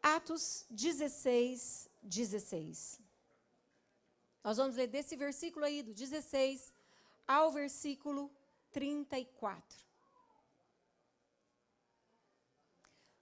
Atos 16, 16. Nós vamos ler desse versículo aí, do 16 ao versículo 34.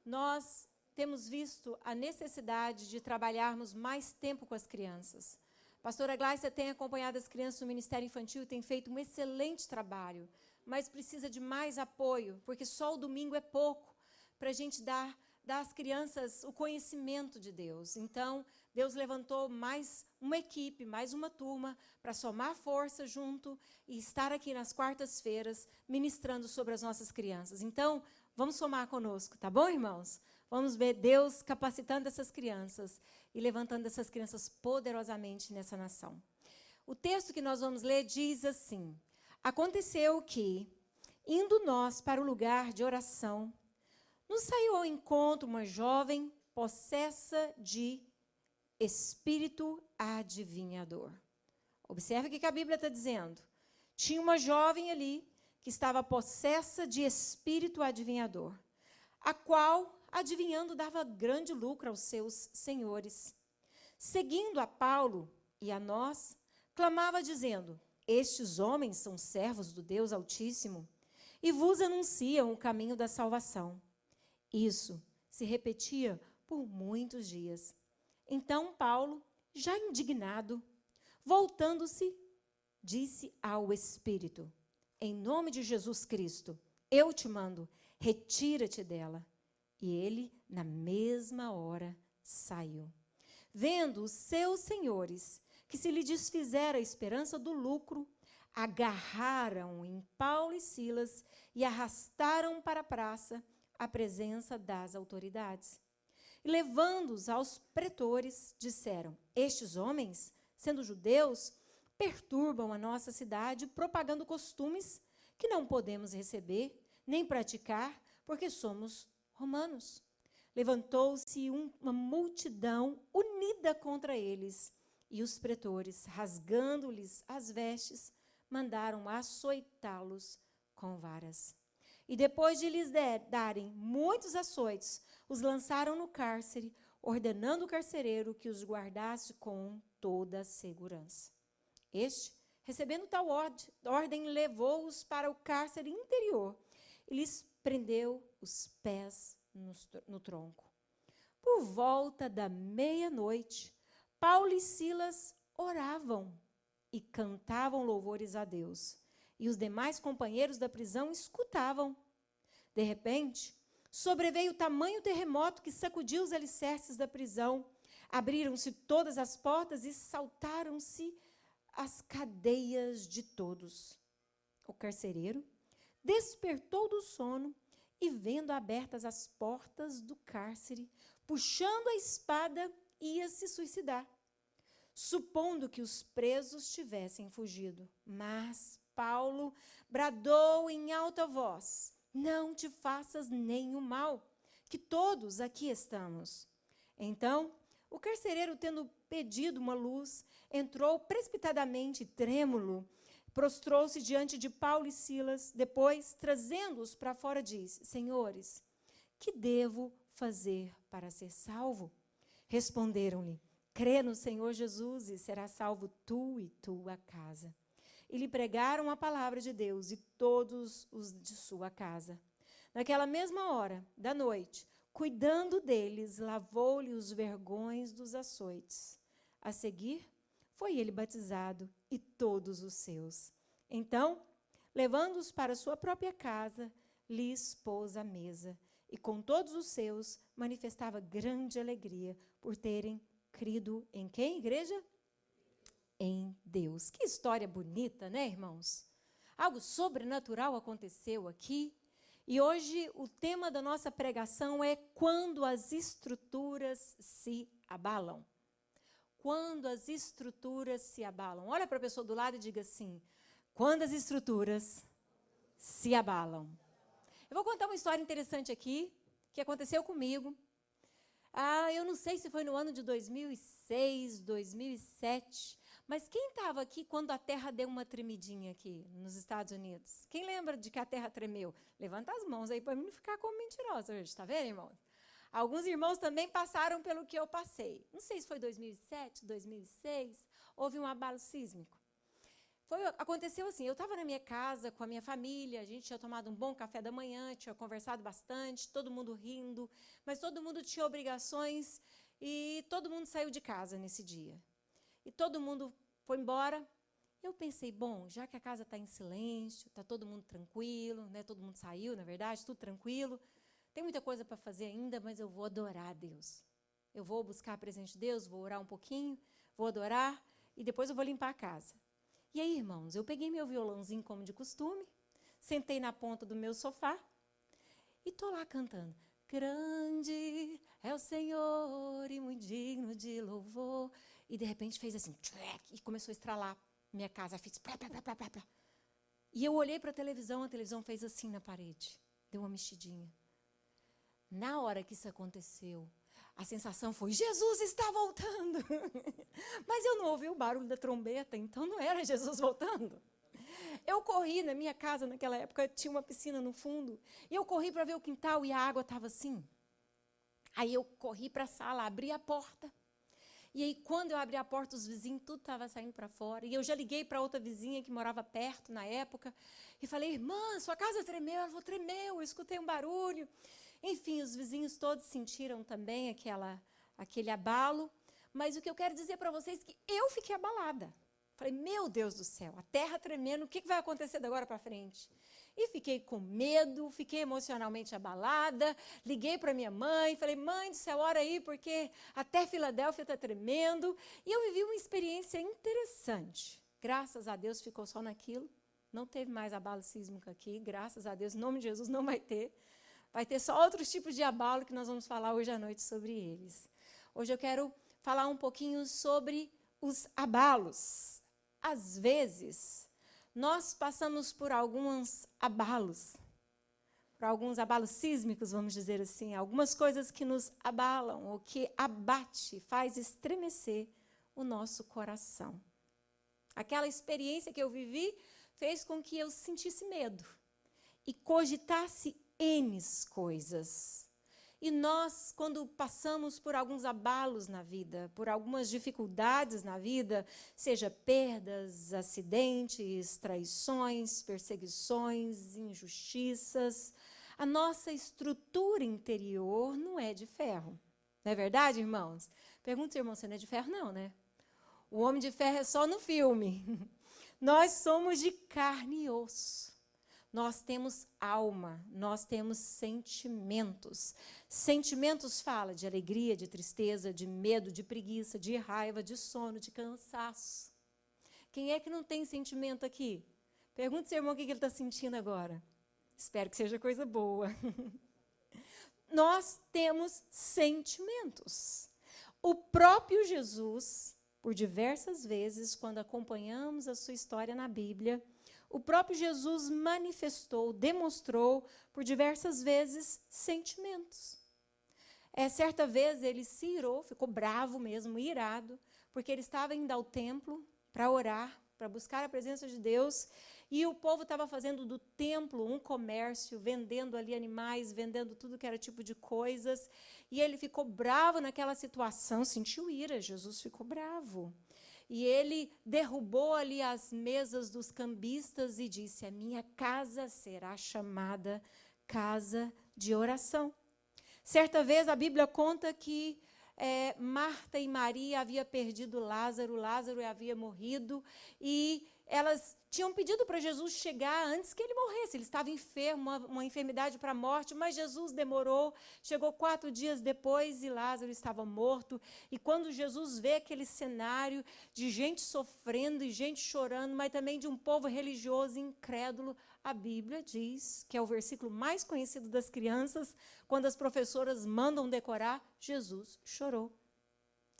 Nós temos visto a necessidade de trabalharmos mais tempo com as crianças. A pastora Glácia tem acompanhado as crianças no Ministério Infantil e tem feito um excelente trabalho, mas precisa de mais apoio, porque só o domingo é pouco para a gente dar às crianças o conhecimento de Deus. Então, Deus levantou mais uma equipe, mais uma turma, para somar força junto e estar aqui nas quartas-feiras ministrando sobre as nossas crianças. Então, vamos somar conosco, tá bom, irmãos? Vamos ver Deus capacitando essas crianças e levantando essas crianças poderosamente nessa nação. O texto que nós vamos ler diz assim: aconteceu que, indo nós para o lugar de oração, nos saiu ao encontro uma jovem possessa de espírito adivinhador. Observe o que a Bíblia está dizendo. Tinha uma jovem ali que estava possessa de espírito adivinhador, a qual, adivinhando, dava grande lucro aos seus senhores. Seguindo a Paulo e a nós, clamava dizendo: estes homens são servos do Deus Altíssimo e vos anunciam o caminho da salvação. Isso se repetia por muitos dias. Então Paulo, já indignado, voltando-se, disse ao Espírito: em nome de Jesus Cristo, eu te mando, retira-te dela. E ele, na mesma hora, saiu. Vendo os seus senhores que se lhe desfizera a esperança do lucro, agarraram em Paulo e Silas e arrastaram para a praça à presença das autoridades. E levando-os aos pretores, disseram: estes homens, sendo judeus, perturbam a nossa cidade, propagando costumes que não podemos receber, nem praticar, porque somos romanos. Levantou-se uma multidão unida contra eles, e os pretores, rasgando-lhes as vestes, mandaram açoitá-los com varas. E depois de lhes darem muitos açoites, os lançaram no cárcere, ordenando o carcereiro que os guardasse com toda a segurança. Este, recebendo tal ordem, levou-os para o cárcere interior e lhes prendeu os pés no tronco. Por volta da meia-noite, Paulo e Silas oravam e cantavam louvores a Deus. E os demais companheiros da prisão escutavam. De repente, sobreveio tamanho terremoto que sacudiu os alicerces da prisão. Abriram-se todas as portas e saltaram-se as cadeias de todos. O carcereiro despertou do sono e, vendo abertas as portas do cárcere, puxando a espada, ia se suicidar, supondo que os presos tivessem fugido. Mas Paulo bradou em alta voz: não te faças nenhum mal, que todos aqui estamos. Então, o carcereiro, tendo pedido uma luz, entrou precipitadamente, trêmulo, prostrou-se diante de Paulo e Silas. Depois, trazendo-os para fora, disse: senhores, que devo fazer para ser salvo? Responderam-lhe: crê no Senhor Jesus e serás salvo tu e tua casa. E lhe pregaram a palavra de Deus e todos os de sua casa. Naquela mesma hora da noite, cuidando deles, lavou-lhe os vergões dos açoites. A seguir, foi ele batizado e todos os seus. Então, levando-os para sua própria casa, lhes pôs à mesa. E com todos os seus, manifestava grande alegria por terem crido em quem, igreja? Em Deus. Que história bonita, né, irmãos? Algo sobrenatural aconteceu aqui. E hoje o tema da nossa pregação é quando as estruturas se abalam. Quando as estruturas se abalam. Olha para a pessoa do lado e diga assim: quando as estruturas se abalam. Eu vou contar uma história interessante aqui, que aconteceu comigo. Eu não sei se foi no ano de 2006, 2007, mas quem estava aqui quando a terra deu uma tremidinha aqui nos Estados Unidos? Quem lembra de que a terra tremeu? Levanta as mãos aí para mim não ficar como mentirosa hoje, está vendo, irmão? Alguns irmãos também passaram pelo que eu passei. Não sei se foi 2007, 2006, houve um abalo sísmico. Aconteceu assim, eu estava na minha casa com a minha família, a gente tinha tomado um bom café da manhã, tinha conversado bastante, todo mundo rindo, mas todo mundo tinha obrigações e todo mundo saiu de casa nesse dia. E todo mundo foi embora. Eu pensei, bom, já que a casa está em silêncio, está todo mundo tranquilo, né? Todo mundo saiu, na verdade, tudo tranquilo. Tem muita coisa para fazer ainda, mas eu vou adorar a Deus. Eu vou buscar a presença de Deus, vou orar um pouquinho, vou adorar e depois eu vou limpar a casa. E aí, irmãos, eu peguei meu violãozinho como de costume, sentei na ponta do meu sofá e estou lá cantando. Grande é o Senhor e muito digno de louvor. E de repente fez assim, e começou a estralar minha casa, fez plá, plá, plá, plá, plá. E eu olhei para a televisão fez assim na parede, deu uma mexidinha. Na hora que isso aconteceu, a sensação foi, Jesus está voltando. Mas eu não ouvi o barulho da trombeta, então não era Jesus voltando. Eu corri na minha casa, naquela época, tinha uma piscina no fundo, e eu corri para ver o quintal e a água estava assim. Aí eu corri para a sala, abri a porta. E aí, quando eu abri a porta, os vizinhos, tudo estava saindo para fora. E eu já liguei para outra vizinha que morava perto na época, e falei, irmã, sua casa tremeu? Ela falou, tremeu, eu escutei um barulho. Enfim, os vizinhos todos sentiram também aquele abalo. Mas o que eu quero dizer para vocês é que eu fiquei abalada. Falei, meu Deus do céu, a terra tremendo, o que vai acontecer de agora para frente? E fiquei com medo, fiquei emocionalmente abalada, liguei para minha mãe, falei, mãe do céu, ora aí, porque até Filadélfia está tremendo. E eu vivi uma experiência interessante. Graças a Deus ficou só naquilo, não teve mais abalo sísmico aqui, graças a Deus, em nome de Jesus não vai ter. Vai ter só outros tipos de abalo que nós vamos falar hoje à noite sobre eles. Hoje eu quero falar um pouquinho sobre os abalos. Às vezes, nós passamos por alguns abalos sísmicos, vamos dizer assim, algumas coisas que nos abalam, ou que abate, faz estremecer o nosso coração. Aquela experiência que eu vivi fez com que eu sentisse medo e cogitasse N coisas. E nós, quando passamos por alguns abalos na vida, por algumas dificuldades na vida, seja perdas, acidentes, traições, perseguições, injustiças, a nossa estrutura interior não é de ferro. Não é verdade, irmãos? Pergunta, irmão, você não é de ferro? Não, né? O homem de ferro é só no filme. Nós somos de carne e osso. Nós temos alma, nós temos sentimentos. Sentimentos fala de alegria, de tristeza, de medo, de preguiça, de raiva, de sono, de cansaço. Quem é que não tem sentimento aqui? Pergunta seu irmão o que ele está sentindo agora. Espero que seja coisa boa. Nós temos sentimentos. O próprio Jesus, por diversas vezes, quando acompanhamos a sua história na Bíblia, o próprio Jesus manifestou, demonstrou, por diversas vezes, sentimentos. Certa vez ele se irou, ficou bravo mesmo, irado, porque ele estava indo ao templo para orar, para buscar a presença de Deus, e o povo estava fazendo do templo um comércio, vendendo ali animais, vendendo tudo que era tipo de coisas, e ele ficou bravo naquela situação, sentiu ira, Jesus ficou bravo. E ele derrubou ali as mesas dos cambistas e disse, a minha casa será chamada casa de oração. Certa vez a Bíblia conta que Marta e Maria haviam perdido Lázaro havia morrido, e elas tinham pedido para Jesus chegar antes que ele morresse. Ele estava enfermo, uma enfermidade para a morte, mas Jesus demorou, chegou 4 dias depois e Lázaro estava morto. E quando Jesus vê aquele cenário de gente sofrendo e gente chorando, mas também de um povo religioso incrédulo, a Bíblia diz, que é o versículo mais conhecido das crianças, quando as professoras mandam decorar, Jesus chorou.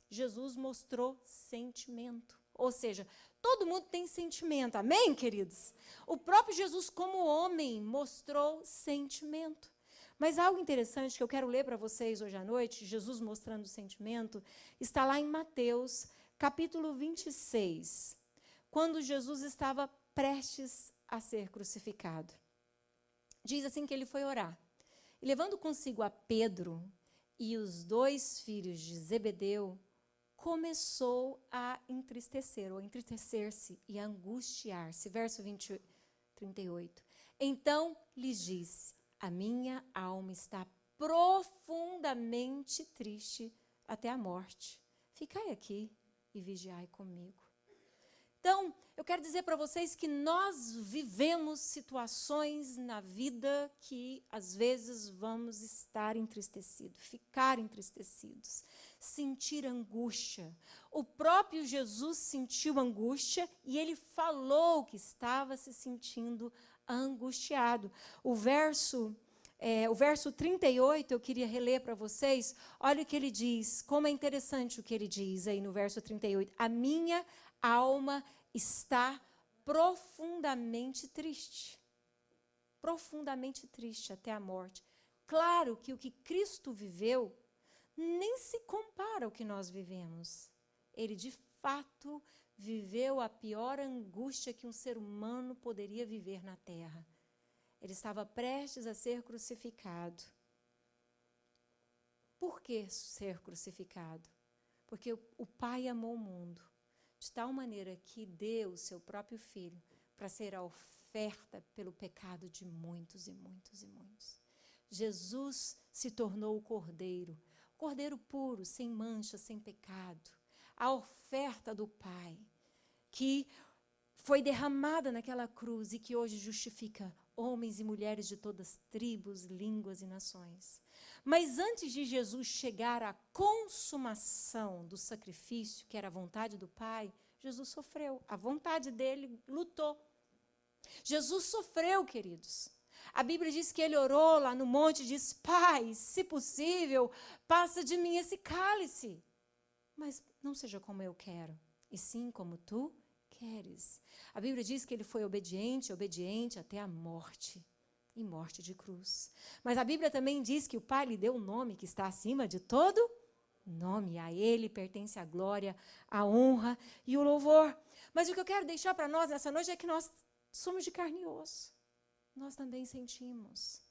Jesus mostrou sentimento. Ou seja, todo mundo tem sentimento, amém, queridos? O próprio Jesus, como homem, mostrou sentimento. Mas algo interessante que eu quero ler para vocês hoje à noite, Jesus mostrando sentimento, está lá em Mateus, capítulo 26, quando Jesus estava prestes a ser crucificado. Diz assim que ele foi orar. E levando consigo a Pedro E os 2 filhos de Zebedeu começou a entristecer, ou a entristecer-se e a angustiar-se. Verso 38. Então lhes disse: a minha alma está profundamente triste até a morte. Ficai aqui e vigiai comigo. Então, eu quero dizer para vocês que nós vivemos situações na vida que, às vezes, vamos estar entristecidos, ficar entristecidos, sentir angústia. O próprio Jesus sentiu angústia e ele falou que estava se sentindo angustiado. O verso 38, eu queria reler para vocês. Olha o que ele diz, como é interessante o que ele diz aí no verso 38. A minha alma está profundamente triste até a morte. Claro que o que Cristo viveu nem se compara ao que nós vivemos. Ele, de fato, viveu a pior angústia que um ser humano poderia viver na terra. Ele estava prestes a ser crucificado. Por que ser crucificado? Porque o Pai amou o mundo de tal maneira que deu o seu próprio Filho para ser a oferta pelo pecado de muitos e muitos e muitos. Jesus se tornou o Cordeiro puro, sem mancha, sem pecado, a oferta do Pai, que foi derramada naquela cruz e que hoje justifica homens e mulheres de todas as tribos, línguas e nações. Mas antes de Jesus chegar à consumação do sacrifício, que era a vontade do Pai, Jesus sofreu. A vontade dele lutou. Jesus sofreu, queridos. A Bíblia diz que ele orou lá no monte e disse: Pai, se possível, passa de mim esse cálice. Mas não seja como eu quero, e sim como tu queres. A Bíblia diz que ele foi obediente até a morte, e morte de cruz. Mas a Bíblia também diz que o Pai lhe deu um nome que está acima de todo nome. A ele pertence a glória, a honra e o louvor. Mas o que eu quero deixar para nós nessa noite é que nós somos de carne e osso. Nós também sentimos.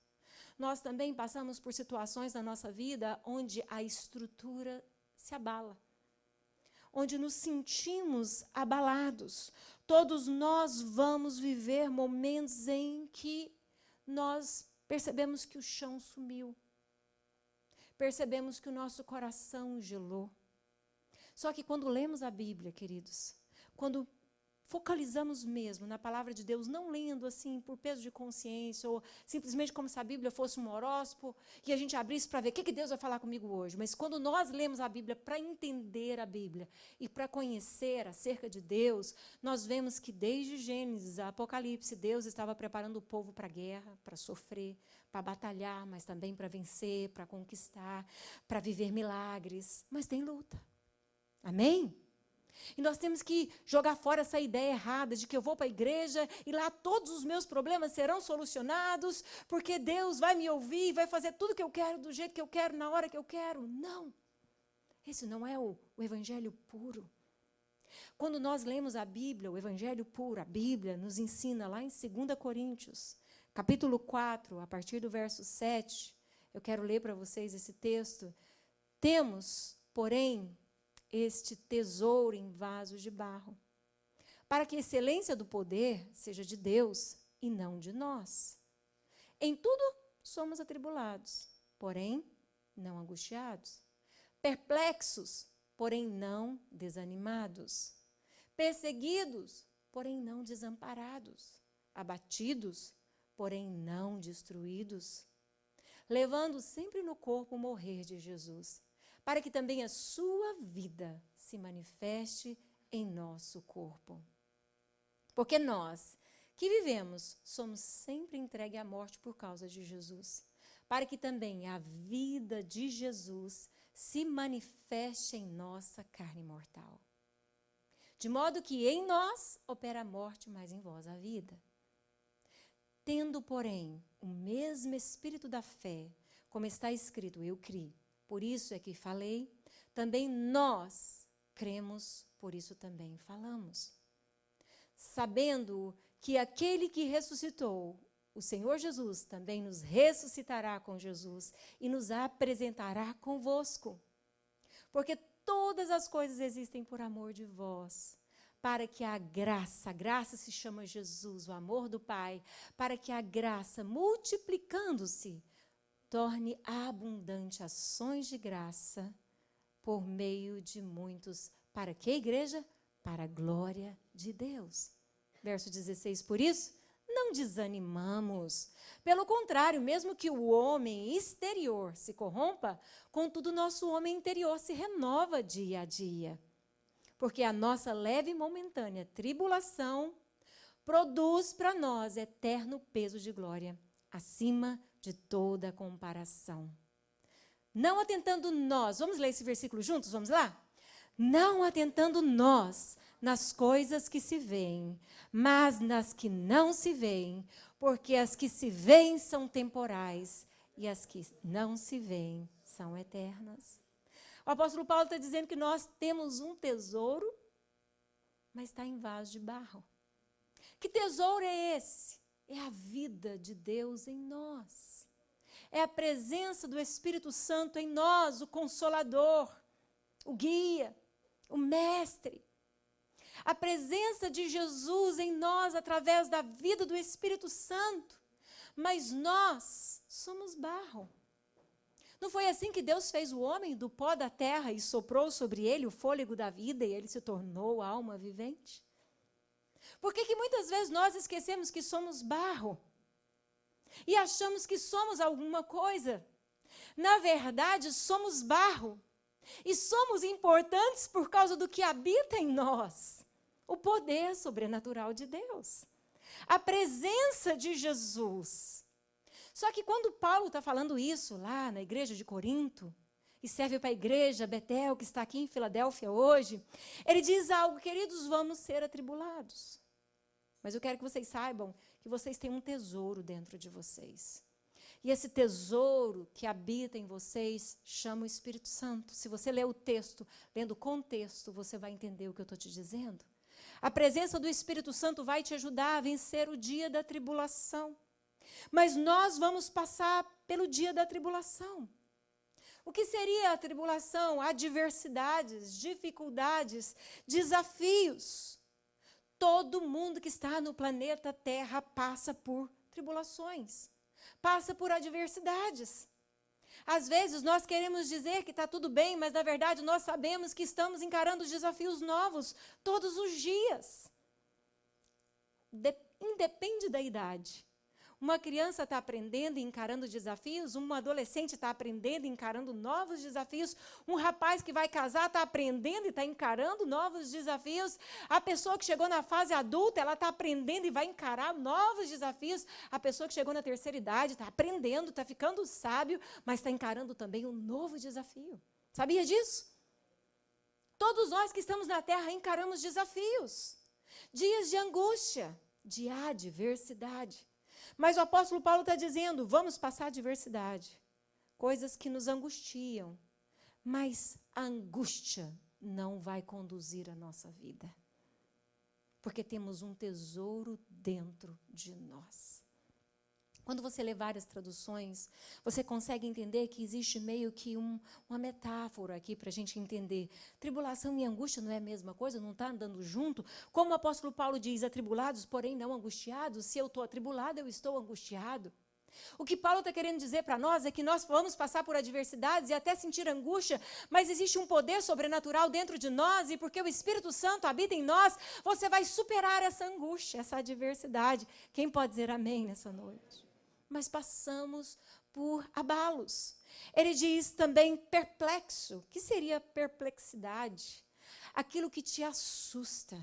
Nós também passamos por situações na nossa vida onde a estrutura se abala, onde nos sentimos abalados. Todos nós vamos viver momentos em que nós percebemos que o chão sumiu. Percebemos que o nosso coração gelou. Só que quando lemos a Bíblia, queridos, quando focalizamos mesmo na palavra de Deus, não lendo assim por peso de consciência, ou simplesmente como se a Bíblia fosse um horóscopo, e a gente abrisse para ver o que Deus vai falar comigo hoje. Mas quando nós lemos a Bíblia para entender a Bíblia e para conhecer acerca de Deus, nós vemos que desde Gênesis a Apocalipse, Deus estava preparando o povo para a guerra, para sofrer, para batalhar, mas também para vencer, para conquistar, para viver milagres. Mas tem luta. Amém? E nós temos que jogar fora essa ideia errada de que eu vou para a igreja e lá todos os meus problemas serão solucionados, porque Deus vai me ouvir e vai fazer tudo que eu quero, do jeito que eu quero, na hora que eu quero. Não. Esse não é o evangelho puro. Quando nós lemos a Bíblia, o evangelho puro, a Bíblia nos ensina lá em 2 Coríntios, capítulo 4, a partir do verso 7, eu quero ler para vocês esse texto. Temos, porém, este tesouro em vasos de barro, para que a excelência do poder seja de Deus e não de nós. Em tudo somos atribulados, porém não angustiados, perplexos, porém não desanimados, perseguidos, porém não desamparados, abatidos, porém não destruídos, levando sempre no corpo o morrer de Jesus, para que também a sua vida se manifeste em nosso corpo. Porque nós, que vivemos, somos sempre entregues à morte por causa de Jesus, para que também a vida de Jesus se manifeste em nossa carne mortal. De modo que em nós opera a morte, mas em vós a vida. Tendo, porém, o mesmo espírito da fé, como está escrito, eu criei. Por isso é que falei, também nós cremos, por isso também falamos. Sabendo que aquele que ressuscitou o Senhor Jesus também nos ressuscitará com Jesus e nos apresentará convosco. Porque todas as coisas existem por amor de vós, para que a graça se chama Jesus, o amor do Pai, para que a graça, multiplicando-se, torne abundante ações de graça por meio de muitos. Para que, igreja? Para a glória de Deus. Verso 16, por isso, não desanimamos. Pelo contrário, mesmo que o homem exterior se corrompa, contudo, nosso homem interior se renova dia a dia. Porque a nossa leve e momentânea tribulação produz para nós eterno peso de glória, acima de toda comparação. Não atentando nós, vamos ler esse versículo juntos? Vamos lá? Não atentando nós nas coisas que se veem, mas nas que não se veem, porque as que se veem são temporais e as que não se veem são eternas. O apóstolo Paulo está dizendo que nós temos um tesouro, mas está em vaso de barro. Que tesouro é esse? É a vida de Deus em nós. É a presença do Espírito Santo em nós, o Consolador, o Guia, o Mestre. A presença de Jesus em nós através da vida do Espírito Santo. Mas nós somos barro. Não foi assim que Deus fez o homem do pó da terra e soprou sobre ele o fôlego da vida e ele se tornou alma vivente? Por que muitas vezes nós esquecemos que somos barro e achamos que somos alguma coisa? Na verdade, somos barro e somos importantes por causa do que habita em nós, o poder sobrenatural de Deus, a presença de Jesus. Só que quando Paulo está falando isso lá na igreja de Corinto, e serve para a igreja Betel, que está aqui em Filadélfia hoje, ele diz algo: queridos, vamos ser atribulados. Mas eu quero que vocês saibam que vocês têm um tesouro dentro de vocês. E esse tesouro que habita em vocês chama o Espírito Santo. Se você ler o texto, lendo o contexto, você vai entender o que eu estou te dizendo. A presença do Espírito Santo vai te ajudar a vencer o dia da tribulação. Mas nós vamos passar pelo dia da tribulação. O que seria a tribulação? Adversidades, dificuldades, desafios. Todo mundo que está no planeta Terra passa por tribulações, passa por adversidades. Às vezes nós queremos dizer que está tudo bem, mas na verdade nós sabemos que estamos encarando desafios novos todos os dias. Independe da idade. Uma criança está aprendendo e encarando desafios, um adolescente está aprendendo e encarando novos desafios, um rapaz que vai casar está aprendendo e está encarando novos desafios, a pessoa que chegou na fase adulta, ela está aprendendo e vai encarar novos desafios, a pessoa que chegou na terceira idade está aprendendo, está ficando sábio, mas está encarando também um novo desafio. Sabia disso? Todos nós que estamos na terra encaramos desafios, dias de angústia, de adversidade. Mas o apóstolo Paulo está dizendo, vamos passar adversidade, coisas que nos angustiam, mas a angústia não vai conduzir a nossa vida, porque temos um tesouro dentro de nós. Quando você lê várias traduções, você consegue entender que existe meio que uma metáfora aqui para a gente entender. Tribulação e angústia não é a mesma coisa, não está andando junto? Como o apóstolo Paulo diz, atribulados, porém não angustiados. Se eu estou atribulado, eu estou angustiado. O que Paulo está querendo dizer para nós é que nós vamos passar por adversidades e até sentir angústia, mas existe um poder sobrenatural dentro de nós e porque o Espírito Santo habita em nós, você vai superar essa angústia, essa adversidade. Quem pode dizer amém nessa noite? Mas passamos por abalos. Ele diz também perplexo. O que seria perplexidade? Aquilo que te assusta.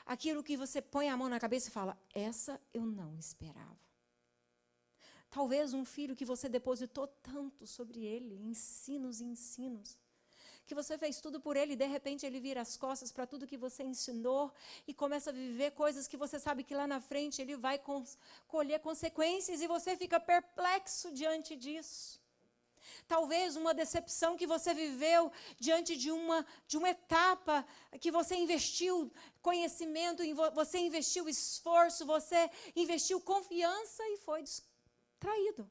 Aquilo que você põe a mão na cabeça e fala, essa eu não esperava. Talvez um filho que você depositou tanto sobre ele, ensinos e ensinos, que você fez tudo por ele e de repente ele vira as costas para tudo que você ensinou e começa a viver coisas que você sabe que lá na frente ele vai colher consequências e você fica perplexo diante disso. Talvez uma decepção que você viveu diante de uma etapa que você investiu conhecimento, você investiu esforço, você investiu confiança e foi traído.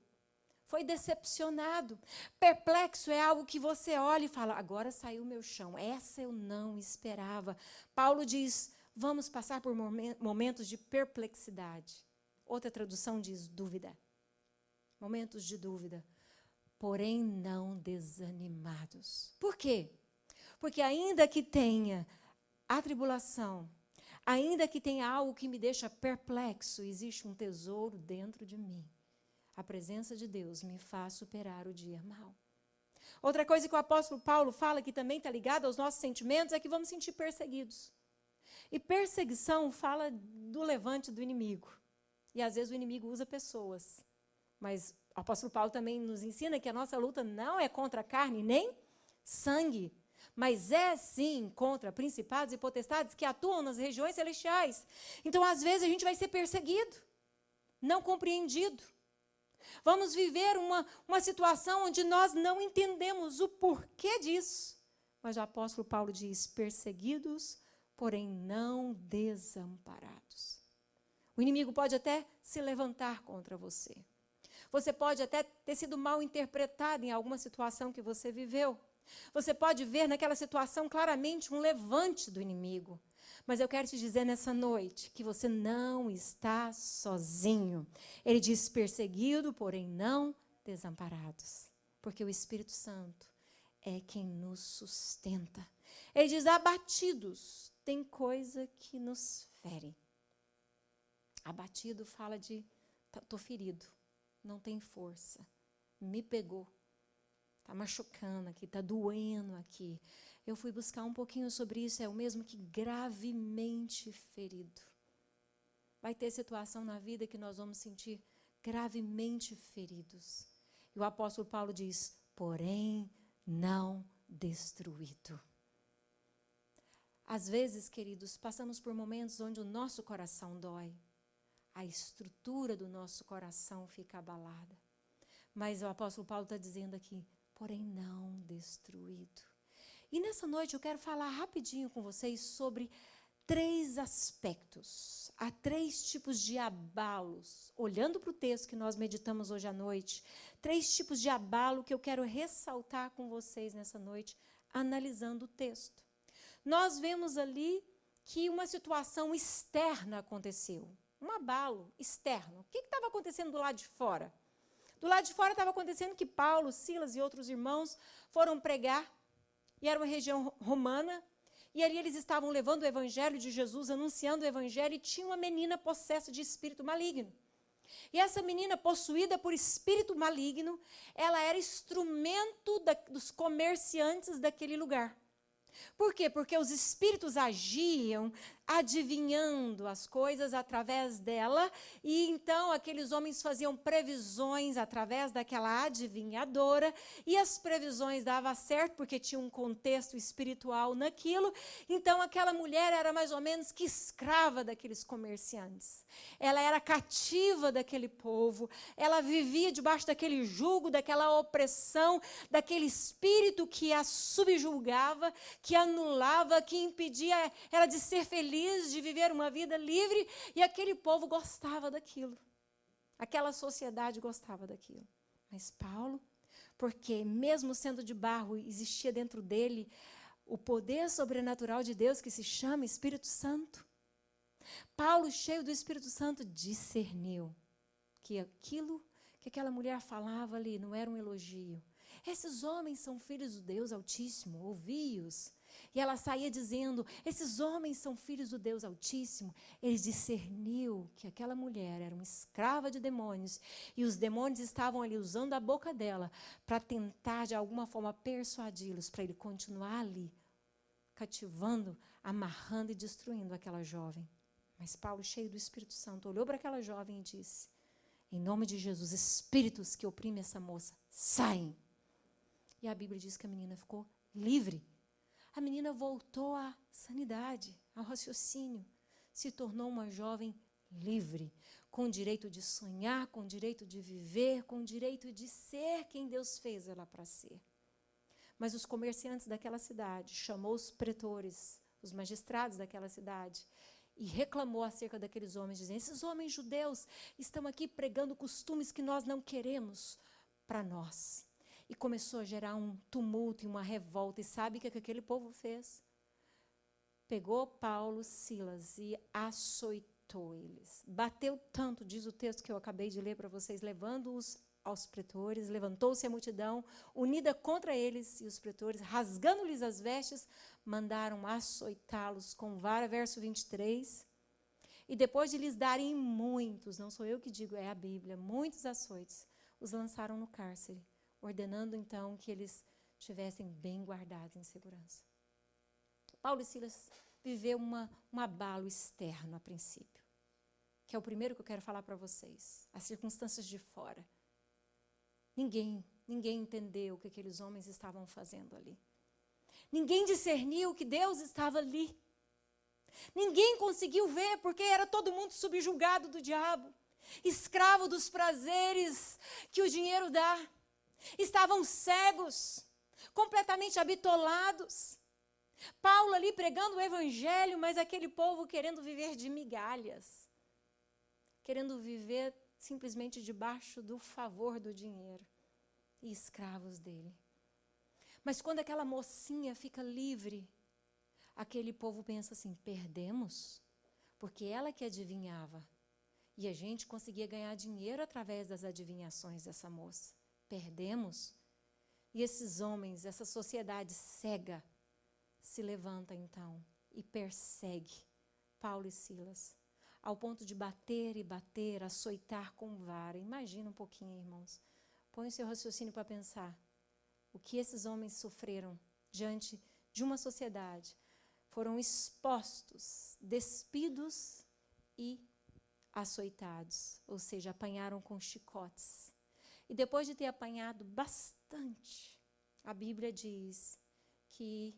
Foi decepcionado. Perplexo é algo que você olha e fala, agora saiu o meu chão. Essa eu não esperava. Paulo diz, vamos passar por momentos de perplexidade. Outra tradução diz dúvida. Momentos de dúvida. Porém não desanimados. Por quê? Porque ainda que tenha a tribulação, ainda que tenha algo que me deixa perplexo, existe um tesouro dentro de mim. A presença de Deus me faz superar o dia mau. Outra coisa que o apóstolo Paulo fala, que também está ligada aos nossos sentimentos, é que vamos sentir perseguidos. E perseguição fala do levante do inimigo. E às vezes o inimigo usa pessoas. Mas o apóstolo Paulo também nos ensina que a nossa luta não é contra a carne nem sangue, mas é sim contra principados e potestades que atuam nas regiões celestiais. Então, às vezes, a gente vai ser perseguido, não compreendido. Vamos viver uma situação onde nós não entendemos o porquê disso. Mas o apóstolo Paulo diz, perseguidos, porém não desamparados. O inimigo pode até se levantar contra você. Você pode até ter sido mal interpretado em alguma situação que você viveu. Você pode ver naquela situação claramente um levante do inimigo. Mas eu quero te dizer nessa noite que você não está sozinho. Ele diz perseguido, porém não desamparados. Porque o Espírito Santo é quem nos sustenta. Ele diz abatidos, tem coisa que nos fere. Abatido fala de, estou ferido, não tem força, me pegou. Está machucando aqui, está doendo aqui. Eu fui buscar um pouquinho sobre isso, é o mesmo que gravemente ferido. Vai ter situação na vida que nós vamos sentir gravemente feridos. E o apóstolo Paulo diz, porém não destruído. Às vezes, queridos, passamos por momentos onde o nosso coração dói. A estrutura do nosso coração fica abalada. Mas o apóstolo Paulo está dizendo aqui, porém não destruído. E nessa noite eu quero falar rapidinho com vocês sobre 3 aspectos. Há 3 tipos de abalos. Olhando para o texto que nós meditamos hoje à noite, 3 tipos de abalo que eu quero ressaltar com vocês nessa noite, analisando o texto. Nós vemos ali que uma situação externa aconteceu. Um abalo externo. O que estava acontecendo do lado de fora? Do lado de fora estava acontecendo que Paulo, Silas e outros irmãos foram pregar, e era uma região romana, e ali eles estavam levando o evangelho de Jesus, anunciando o evangelho, e tinha uma menina possessa de espírito maligno. E essa menina, possuída por espírito maligno, ela era instrumento dos comerciantes daquele lugar. Por quê? Porque os espíritos agiam adivinhando as coisas através dela, e então aqueles homens faziam previsões através daquela adivinhadora, e as previsões davam certo porque tinha um contexto espiritual naquilo. Então aquela mulher era mais ou menos que escrava daqueles comerciantes. Ela era cativa daquele povo, ela vivia debaixo daquele jugo, daquela opressão, daquele espírito que a subjulgava, que anulava, que impedia ela de ser feliz, de viver uma vida livre, e aquele povo gostava daquilo. Aquela sociedade gostava daquilo. Mas Paulo, porque mesmo sendo de barro, existia dentro dele o poder sobrenatural de Deus que se chama Espírito Santo. Paulo, cheio do Espírito Santo, discerniu que aquilo que aquela mulher falava ali não era um elogio. Esses homens são filhos do Deus Altíssimo, ouvi-os. E ela saía dizendo, esses homens são filhos do Deus Altíssimo. Ele discerniu que aquela mulher era uma escrava de demônios, e os demônios estavam ali usando a boca dela para tentar de alguma forma persuadi-los para ele continuar ali, cativando, amarrando e destruindo aquela jovem. Mas Paulo, cheio do Espírito Santo, olhou para aquela jovem e disse, em nome de Jesus, espíritos que oprimem essa moça, saem. E a Bíblia diz que a menina ficou livre. A menina voltou à sanidade, ao raciocínio, se tornou uma jovem livre, com o direito de sonhar, com o direito de viver, com o direito de ser quem Deus fez ela para ser. Mas os comerciantes daquela cidade chamou os pretores, os magistrados daquela cidade, e reclamou acerca daqueles homens, dizendo: esses homens judeus estão aqui pregando costumes que nós não queremos para nós. E começou a gerar um tumulto e uma revolta. E sabe o que aquele povo fez? Pegou Paulo, Silas e açoitou eles. Bateu tanto, diz o texto que eu acabei de ler para vocês, levando-os aos pretores, levantou-se a multidão, unida contra eles, e os pretores, rasgando-lhes as vestes, mandaram açoitá-los com vara, verso 23. E depois de lhes darem muitos, não sou eu que digo, é a Bíblia, muitos açoites, os lançaram no cárcere, ordenando então que eles estivessem bem guardados em segurança. Paulo e Silas viveu um abalo externo a princípio, que é o primeiro que eu quero falar para vocês, as circunstâncias de fora. Ninguém entendeu o que aqueles homens estavam fazendo ali. Ninguém discerniu que Deus estava ali. Ninguém conseguiu ver, porque era todo mundo subjugado do diabo, escravo dos prazeres que o dinheiro dá. Estavam cegos, completamente habitolados. Paulo ali pregando o evangelho, mas aquele povo querendo viver de migalhas, querendo viver simplesmente debaixo do favor do dinheiro e escravos dele. Mas quando aquela mocinha fica livre, aquele povo pensa assim: perdemos? Porque ela que adivinhava. E a gente conseguia ganhar dinheiro através das adivinhações dessa moça. Perdemos? E esses homens, essa sociedade cega, se levanta então e persegue Paulo e Silas, ao ponto de bater e bater, açoitar com vara. Imagina um pouquinho, irmãos. Põe o seu raciocínio para pensar. O que esses homens sofreram diante de uma sociedade. Foram expostos, despidos e açoitados. Ou seja, apanharam com chicotes. E depois de ter apanhado bastante, a Bíblia diz que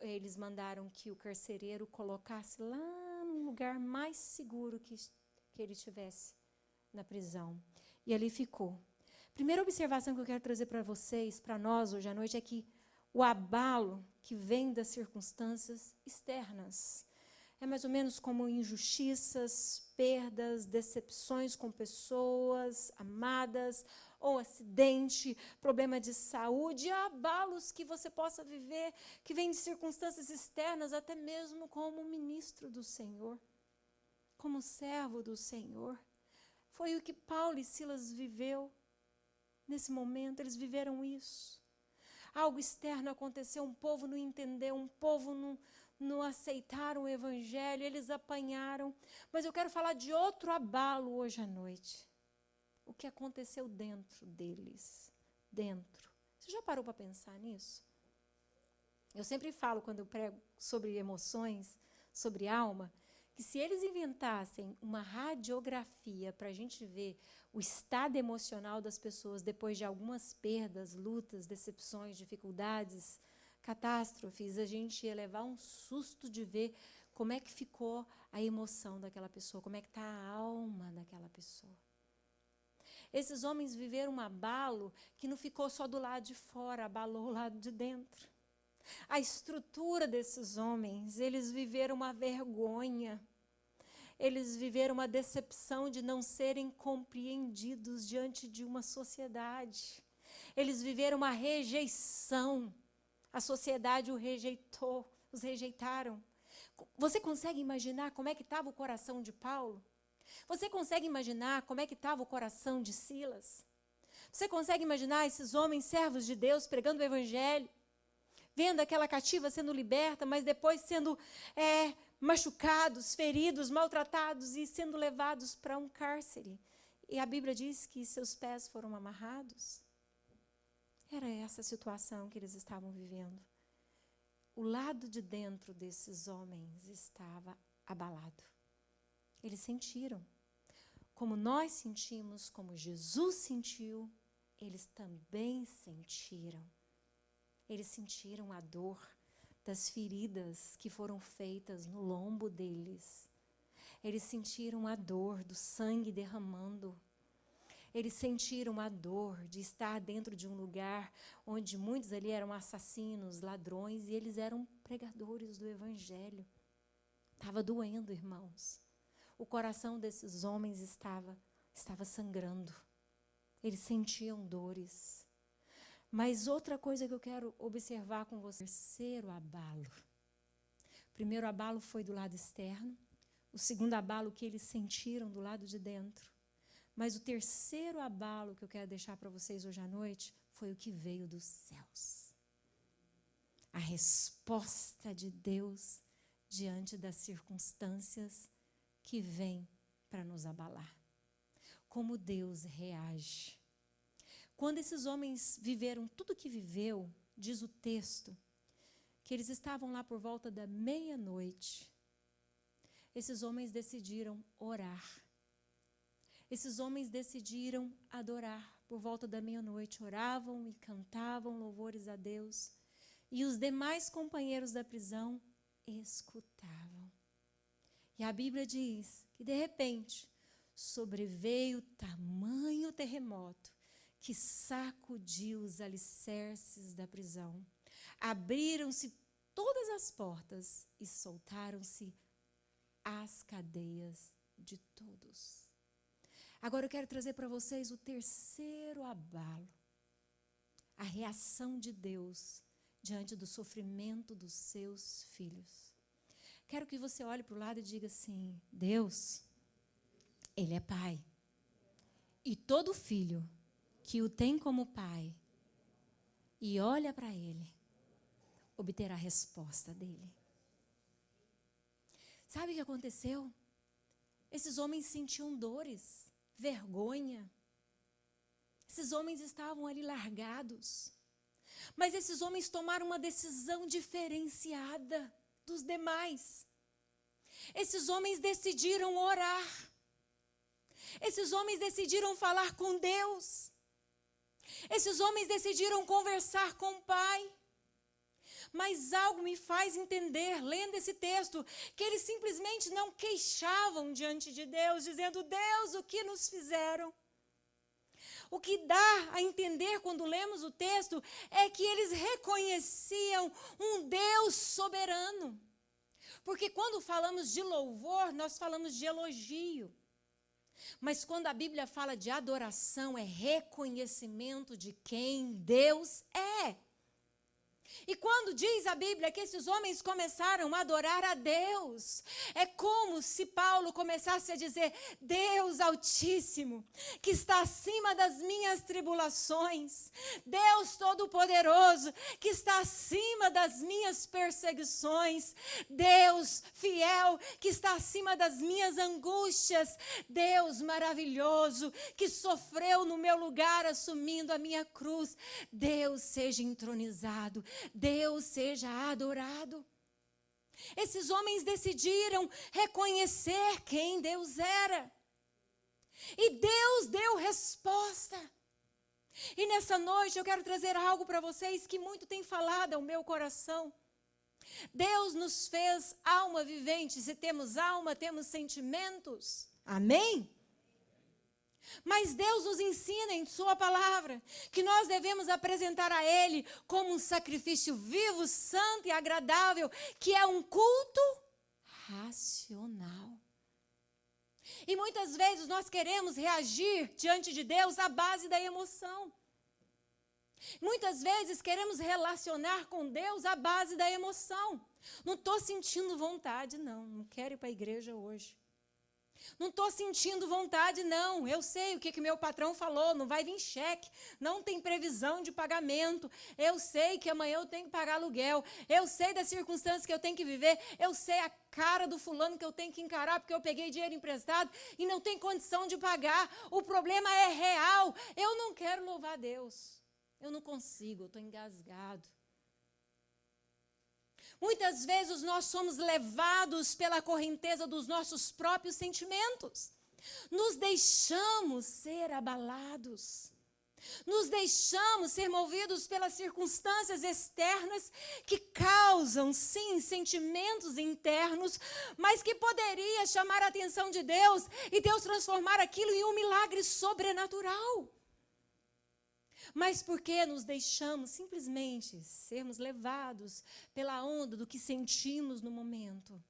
eles mandaram que o carcereiro colocasse lá num lugar mais seguro que ele tivesse na prisão. E ali ficou. Primeira observação que eu quero trazer para vocês, para nós hoje à noite, é que o abalo que vem das circunstâncias externas é mais ou menos como injustiças, perdas, decepções com pessoas amadas, ou acidente, problema de saúde, abalos que você possa viver, que vêm de circunstâncias externas, até mesmo como ministro do Senhor, como servo do Senhor. Foi o que Paulo e Silas viveu nesse momento, eles viveram isso. Algo externo aconteceu, um povo não entendeu, um povo não aceitaram o evangelho, eles apanharam. Mas eu quero falar de outro abalo hoje à noite. O que aconteceu dentro deles, dentro. Você já parou para pensar nisso? Eu sempre falo, quando eu prego sobre emoções, sobre alma, que se eles inventassem uma radiografia para a gente ver o estado emocional das pessoas depois de algumas perdas, lutas, decepções, dificuldades, catástrofes, a gente ia levar um susto de ver como é que ficou a emoção daquela pessoa, como é que está a alma daquela pessoa. Esses homens viveram um abalo que não ficou só do lado de fora, abalou o lado de dentro. A estrutura desses homens, eles viveram uma vergonha. Eles viveram uma decepção de não serem compreendidos diante de uma sociedade. Eles viveram uma rejeição. A sociedade os rejeitaram. Você consegue imaginar como é que estava o coração de Paulo? Você consegue imaginar como é que estava o coração de Silas? Você consegue imaginar esses homens servos de Deus pregando o evangelho, vendo aquela cativa sendo liberta, mas depois sendo machucados, feridos, maltratados e sendo levados para um cárcere? E a Bíblia diz que seus pés foram amarrados. Era essa a situação que eles estavam vivendo. O lado de dentro desses homens estava abalado. Eles sentiram. Como nós sentimos, como Jesus sentiu, eles também sentiram. Eles sentiram a dor das feridas que foram feitas no lombo deles. Eles sentiram a dor do sangue derramando. Eles sentiram a dor de estar dentro de um lugar onde muitos ali eram assassinos, ladrões, e eles eram pregadores do Evangelho. Estava doendo, irmãos. O coração desses homens estava sangrando. Eles sentiam dores. Mas outra coisa que eu quero observar com você, o terceiro abalo. O primeiro abalo foi do lado externo, o segundo abalo que eles sentiram do lado de dentro. Mas o terceiro abalo que eu quero deixar para vocês hoje à noite foi o que veio dos céus. A resposta de Deus diante das circunstâncias que vêm para nos abalar. Como Deus reage. Quando esses homens viveram tudo o que viveu, diz o texto, que eles estavam lá por volta da meia-noite. Esses homens decidiram orar. Esses homens decidiram adorar por volta da meia-noite. Oravam e cantavam louvores a Deus. E os demais companheiros da prisão escutavam. E a Bíblia diz que, de repente, sobreveio tamanho terremoto que sacudiu os alicerces da prisão. Abriram-se todas as portas e soltaram-se as cadeias de todos. Agora eu quero trazer para vocês o terceiro abalo. A reação de Deus diante do sofrimento dos seus filhos. Quero que você olhe para o lado e diga assim: Deus, Ele é Pai. E todo filho que o tem como pai e olha para Ele, obterá a resposta dele. Sabe o que aconteceu? Esses homens sentiam dores, vergonha. Esses homens estavam ali largados. Mas esses homens tomaram uma decisão diferenciada dos demais. Esses homens decidiram orar. Esses homens decidiram falar com Deus. Esses homens decidiram conversar com o Pai. Mas algo me faz entender, lendo esse texto, que eles simplesmente não queixavam diante de Deus, dizendo: Deus, o que nos fizeram? O que dá a entender quando lemos o texto é que eles reconheciam um Deus soberano. Porque quando falamos de louvor, nós falamos de elogio. Mas quando a Bíblia fala de adoração, é reconhecimento de quem Deus é. E quando diz a Bíblia que esses homens começaram a adorar a Deus, é como se Paulo começasse a dizer: Deus Altíssimo, que está acima das minhas tribulações, Deus Todo-Poderoso, que está acima das minhas perseguições, Deus fiel, que está acima das minhas angústias, Deus maravilhoso, que sofreu no meu lugar assumindo a minha cruz, Deus seja entronizado, Deus seja adorado. Esses homens decidiram reconhecer quem Deus era. E Deus deu resposta. E nessa noite eu quero trazer algo para vocês que muito tem falado ao meu coração. Deus nos fez alma vivente. Se temos alma, temos sentimentos. Amém? Mas Deus nos ensina em sua palavra que nós devemos apresentar a Ele como um sacrifício vivo, santo e agradável, que é um culto racional. E muitas vezes nós queremos reagir diante de Deus à base da emoção. Muitas vezes queremos relacionar com Deus à base da emoção. Não estou sentindo vontade, não quero ir para a igreja hoje. Não estou sentindo vontade, não. Eu sei o que meu patrão falou, não vai vir cheque, não tem previsão de pagamento. Eu sei que amanhã eu tenho que pagar aluguel. Eu sei das circunstâncias que eu tenho que viver. Eu sei a cara do fulano que eu tenho que encarar porque eu peguei dinheiro emprestado e não tenho condição de pagar. O problema é real. Eu não quero louvar a Deus. Eu não consigo, eu estou engasgado. Muitas vezes nós somos levados pela correnteza dos nossos próprios sentimentos. Nos deixamos ser abalados. Nos deixamos ser movidos pelas circunstâncias externas que causam, sim, sentimentos internos, mas que poderia chamar a atenção de Deus e Deus transformar aquilo em um milagre sobrenatural. Mas porque nos deixamos simplesmente sermos levados pela onda do que sentimos no momento,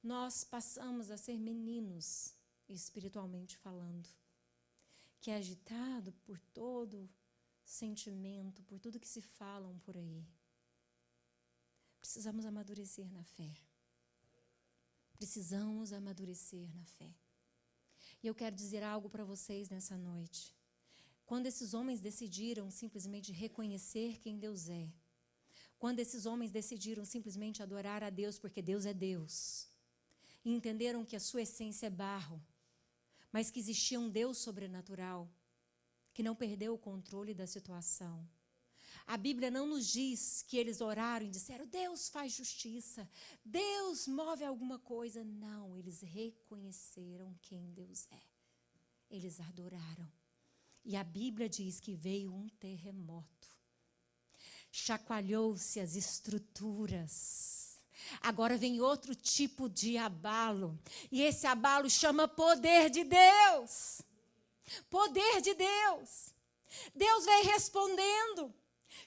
nós passamos a ser meninos, espiritualmente falando, que é agitado por todo sentimento, por tudo que se falam por aí. Precisamos amadurecer na fé. Precisamos amadurecer na fé. E eu quero dizer algo para vocês nessa noite. Quando esses homens decidiram simplesmente reconhecer quem Deus é, quando esses homens decidiram simplesmente adorar a Deus porque Deus é Deus, e entenderam que a sua essência é barro, mas que existia um Deus sobrenatural, que não perdeu o controle da situação. A Bíblia não nos diz que eles oraram e disseram, Deus faz justiça, Deus move alguma coisa. Não, eles reconheceram quem Deus é. Eles adoraram. E a Bíblia diz que veio um terremoto. Chacoalhou-se as estruturas. Agora vem outro tipo de abalo. E esse abalo chama poder de Deus. Poder de Deus. Deus vem respondendo,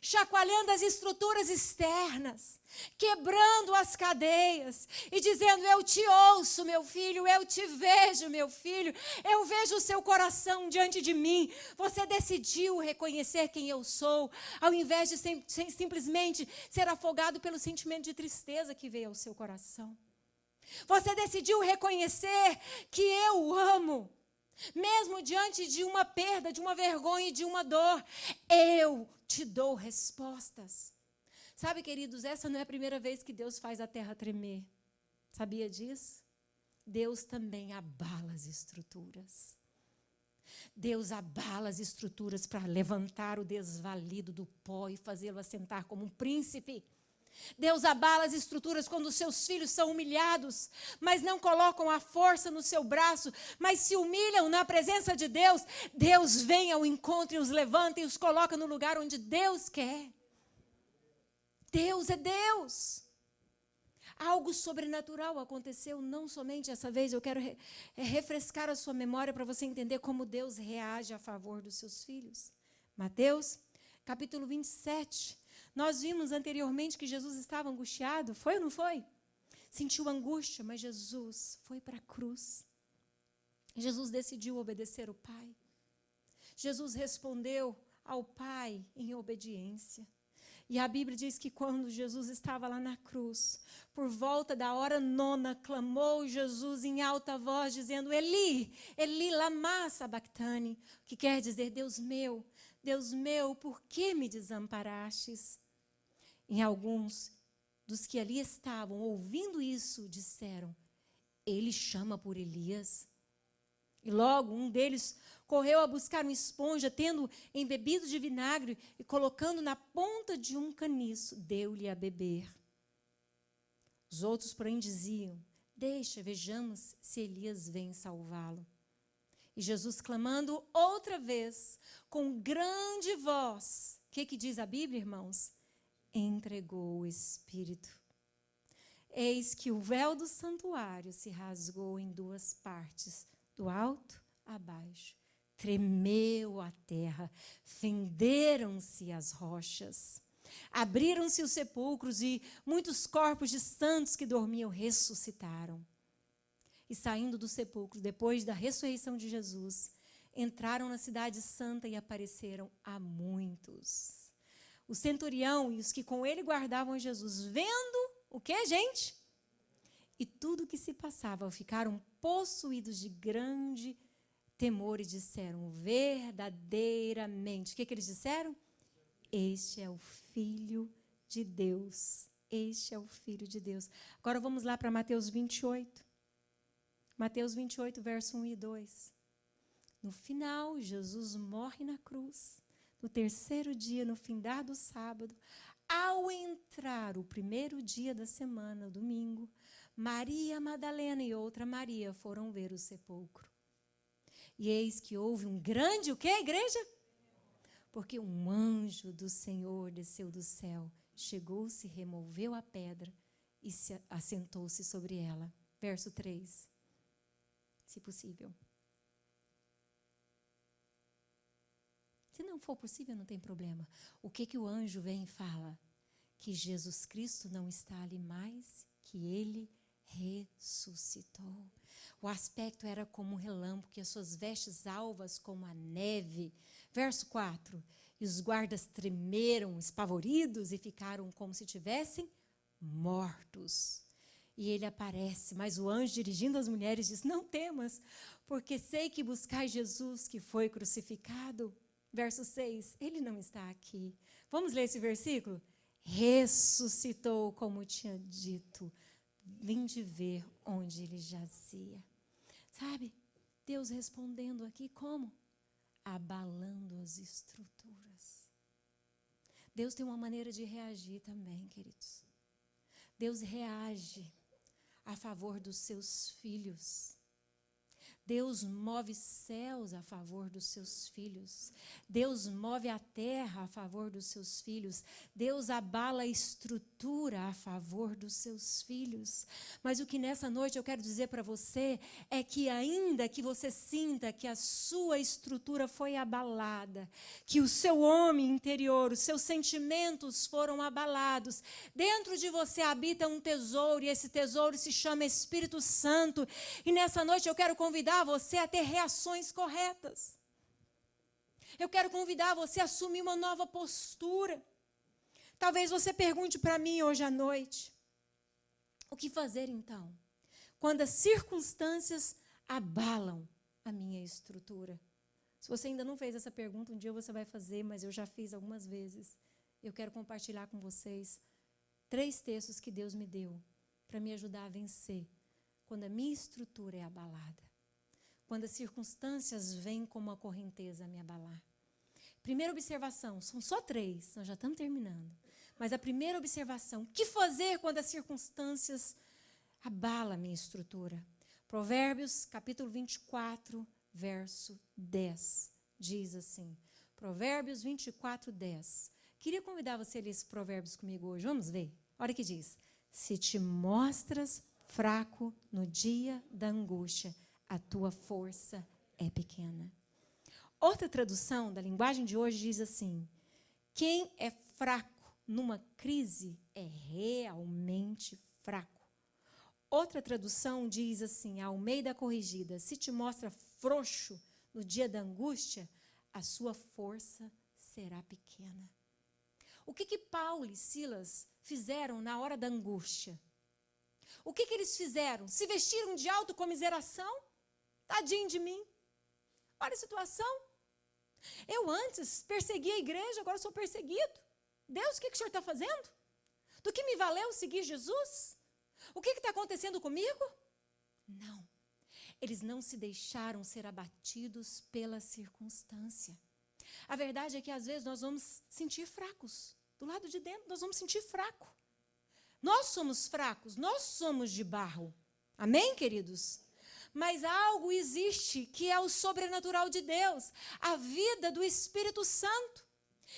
chacoalhando as estruturas externas, quebrando as cadeias e dizendo, eu te ouço, meu filho, eu te vejo, meu filho, eu vejo o seu coração diante de mim. Você decidiu reconhecer quem eu sou, ao invés de simplesmente ser afogado pelo sentimento de tristeza que veio ao seu coração. Você decidiu reconhecer que eu o amo. Mesmo diante de uma perda, de uma vergonha e de uma dor, eu te dou respostas. Sabe, queridos, essa não é a primeira vez que Deus faz a terra tremer. Sabia disso? Deus também abala as estruturas. Deus abala as estruturas para levantar o desvalido do pó e fazê-lo assentar como um príncipe. Deus abala as estruturas quando os seus filhos são humilhados, mas não colocam a força no seu braço, mas se humilham na presença de Deus. Deus vem ao encontro e os levanta e os coloca no lugar onde Deus quer. Deus é Deus. Algo sobrenatural aconteceu, não somente essa vez. Eu quero refrescar a sua memória para você entender como Deus reage a favor dos seus filhos. Mateus, capítulo 27. Nós vimos anteriormente que Jesus estava angustiado, foi ou não foi? Sentiu angústia, mas Jesus foi para a cruz. Jesus decidiu obedecer o Pai. Jesus respondeu ao Pai em obediência. E a Bíblia diz que quando Jesus estava lá na cruz, por volta da hora 9, clamou Jesus em alta voz, dizendo, Eli, Eli, lama sabactani, que quer dizer, Deus meu, por que me desamparastes? Em alguns dos que ali estavam, ouvindo isso, disseram, ele chama por Elias. E logo um deles correu a buscar uma esponja, tendo embebido de vinagre e colocando na ponta de um caniço, deu-lhe a beber. Os outros, porém, diziam, deixa, vejamos se Elias vem salvá-lo. E Jesus, clamando outra vez, com grande voz, o que diz a Bíblia, irmãos? Entregou o Espírito. Eis que o véu do santuário se rasgou em 2 partes, do alto a baixo. Tremeu a terra, fenderam-se as rochas, abriram-se os sepulcros e muitos corpos de santos que dormiam ressuscitaram. E saindo do sepulcro, depois da ressurreição de Jesus, entraram na cidade santa e apareceram a muitos. O centurião e os que com ele guardavam Jesus, vendo o que, gente? E tudo o que se passava, ficaram possuídos de grande temor e disseram, verdadeiramente, o que eles disseram? Este é o Filho de Deus. Este é o Filho de Deus. Agora vamos lá para Mateus 28. Mateus 28, verso 1 e 2. No final, Jesus morre na cruz. No 3º dia, no findar do sábado, ao entrar o 1º dia da semana, domingo, Maria Madalena e outra Maria foram ver o sepulcro. E eis que houve um grande, o que, igreja? porque um anjo do Senhor desceu do céu, chegou-se, removeu a pedra e assentou-se sobre ela. Verso 3, se possível. Se não for possível, não tem problema. O que o anjo vem e fala? Que Jesus Cristo não está ali mais, que ele ressuscitou. O aspecto era como um relâmpago, e as suas vestes alvas como a neve. Verso 4. E os guardas tremeram, espavoridos, e ficaram como se tivessem mortos. E ele aparece, mas o anjo, dirigindo as mulheres, diz: não temas, porque sei que buscais Jesus, que foi crucificado. Verso 6, ele não está aqui. Vamos ler esse versículo? Ressuscitou, como tinha dito. Vinde ver onde ele jazia. Sabe, Deus respondendo aqui como? Abalando as estruturas. Deus tem uma maneira de reagir também, queridos. Deus reage a favor dos seus filhos. Deus move céus a favor dos seus filhos. Deus move a terra a favor dos seus filhos. Deus abala a estrutura a favor dos seus filhos. Mas o que nessa noite eu quero dizer para você é que ainda que você sinta que a sua estrutura foi abalada, que o seu homem interior, os seus sentimentos foram abalados, dentro de você habita um tesouro e esse tesouro se chama Espírito Santo. E nessa noite eu quero convidar você a ter reações corretas. Eu quero convidar você a assumir uma nova postura. Talvez você pergunte para mim hoje à noite: o que fazer então? Quando as circunstâncias abalam a minha estrutura. Se você ainda não fez essa pergunta, um dia você vai fazer, mas eu já fiz algumas vezes. Eu quero compartilhar com vocês 3 textos que Deus me deu para me ajudar a vencer quando a minha estrutura é abalada. Quando as circunstâncias vêm como uma correnteza a me abalar. Primeira observação, são só 3, nós já estamos terminando. Mas a primeira observação, o que fazer quando as circunstâncias abalam a minha estrutura? Provérbios, capítulo 24, verso 10, diz assim. Provérbios 24, 10. Queria convidar você a ler esse Provérbios comigo hoje, vamos ver? Olha o que diz. Se te mostras fraco no dia da angústia, a tua força é pequena. Outra tradução da linguagem de hoje diz assim: quem é fraco numa crise é realmente fraco. Outra tradução diz assim, a Almeida Corrigida: se te mostra frouxo no dia da angústia, a sua força será pequena. O que Paulo e Silas fizeram na hora da angústia? O que eles fizeram? Se vestiram de autocomiseração? Tadinho de mim. Olha a situação. Eu antes perseguia a igreja, agora sou perseguido. Deus, o que o senhor está fazendo? Do que me valeu seguir Jesus? O que está acontecendo comigo? Não. Eles não se deixaram ser abatidos pela circunstância. A verdade é que às vezes nós vamos sentir fracos. Do lado de dentro nós vamos sentir fraco. Nós somos fracos, nós somos de barro. Amém, queridos? Mas algo existe que é o sobrenatural de Deus, a vida do Espírito Santo.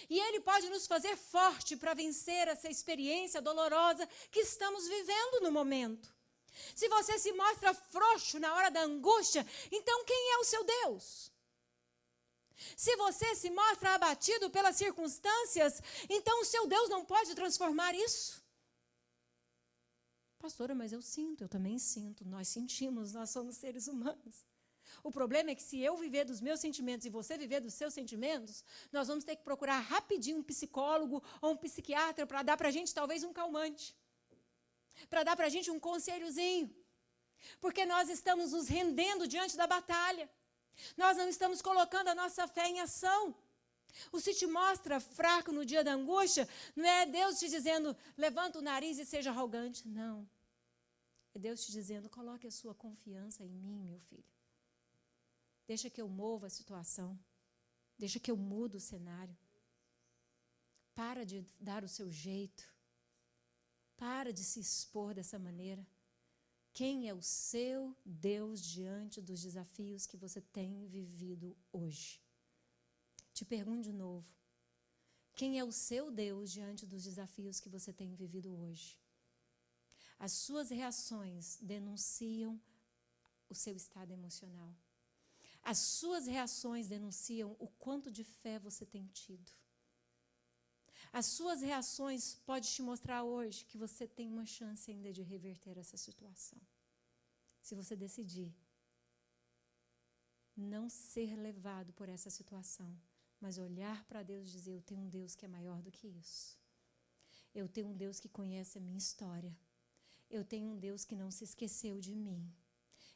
E Ele pode nos fazer forte para vencer essa experiência dolorosa que estamos vivendo no momento. Se você se mostra frouxo na hora da angústia, então quem é o seu Deus? Se você se mostra abatido pelas circunstâncias, então o seu Deus não pode transformar isso. Pastora, mas eu sinto, eu também sinto, nós sentimos, nós somos seres humanos. O problema é que se eu viver dos meus sentimentos e você viver dos seus sentimentos, nós vamos ter que procurar rapidinho um psicólogo ou um psiquiatra para dar para a gente talvez um calmante, para dar para a gente um conselhozinho, porque nós estamos nos rendendo diante da batalha, nós não estamos colocando a nossa fé em ação. O se te mostra fraco no dia da angústia, não é Deus te dizendo, levanta o nariz e seja arrogante. Não. É Deus te dizendo, coloque a sua confiança em mim, meu filho. Deixa que eu mova a situação. Deixa que eu mudo o cenário. Para de dar o seu jeito. Para de se expor dessa maneira. Quem é o seu Deus diante dos desafios que você tem vivido hoje? Te pergunto de novo, Quem é o seu Deus diante dos desafios que você tem vivido hoje? As suas reações denunciam o seu estado emocional. As suas reações denunciam o quanto de fé você tem tido. As suas reações podem te mostrar hoje que você tem uma chance ainda de reverter essa situação. Se você decidir não ser levado por essa situação, mas olhar para Deus e dizer, eu tenho um Deus que é maior do que isso. Eu tenho um Deus que conhece a minha história. Eu tenho um Deus que não se esqueceu de mim.